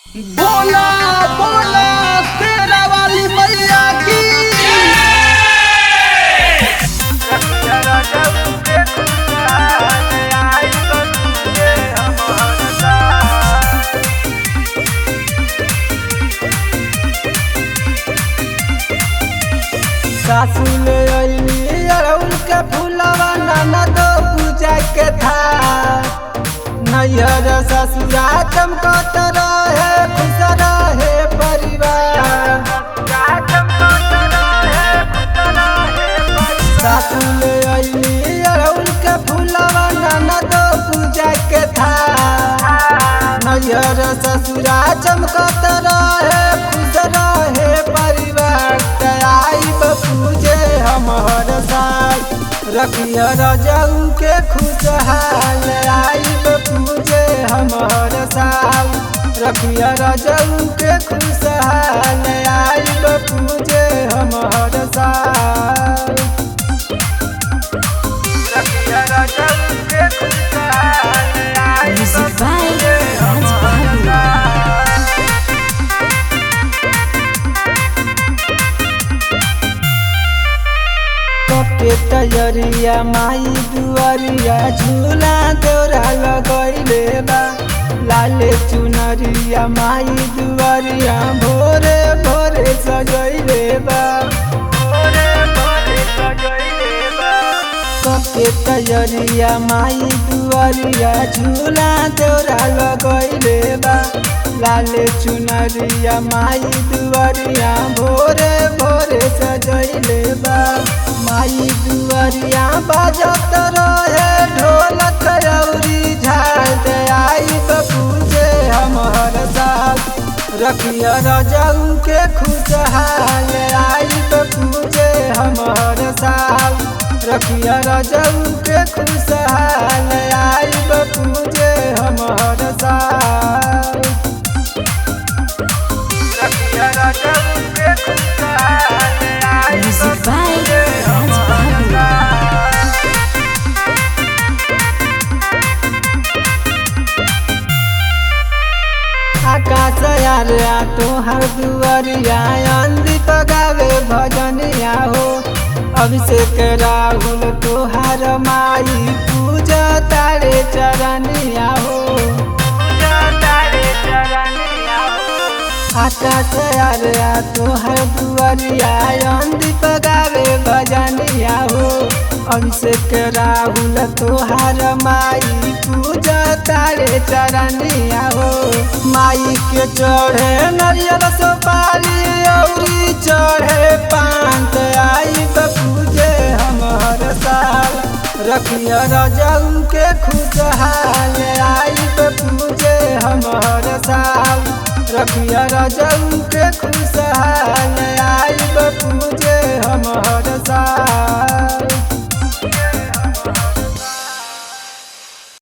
बोला बोला शेरा वाली मैया की। सासू ले अइली अड़हुल के फूलवा नाना दो पूजा के था। नैहर ससुरा चमकत रहे खुश रहे परिवार। सासू ले अइली अड़हुल के फूलवा नाना दो पूजा के था। नैहर ससुरा चमकत रहे खुश रहे परिवार। पूजे हम हर साल रखिया रजऊ के खुशहाल। आइब पूजे हम हर साल रखिया रजऊ के खुशहाल। आइब पूजे हम हर साल रखिया रजऊ के खुशहाल। के तैयारिया माई दुआरिया झूला तोरा लगैले बा। लाले चुनरिया माई दुआरिया भोरे भोरे सजैले बा। के तैयारिया माई दुआरिया झूला तोरा लगैले बा। लाले चुनरिया माई दुआरिया भोरे भोरे सजैले बा। माई दुआरिया बाजत रहे ढोलक अउरी झाल। आइब पूजे हम हर साल रखिया रजऊ के खुशहाल। आइब पूजे हम हर साल रखिया रजऊ के खुशहाल। आइब पूजे हम हर साल रखिया रजऊ के खुशहाल। आकाश यारिया तोहर दुआरिया अंधी पगावे भजनिया हो। अभिषेक राहुल तोहर माई पूजा तारे चरनिया हो। आकाश यारिया तोहर दुआरिया अंधी पगावे भजनिया हो। अभिषेक राहुल तोहर माई पूजा तारे चरनिया हो। माई के चढ़े नरियल सुपारी अउरी चढ़े पान। आइब पूजे हम हर साल रखिया रजऊ के खुशहाल। आइब पूजे हम हर साल रखिया रजऊ के खुशहाल।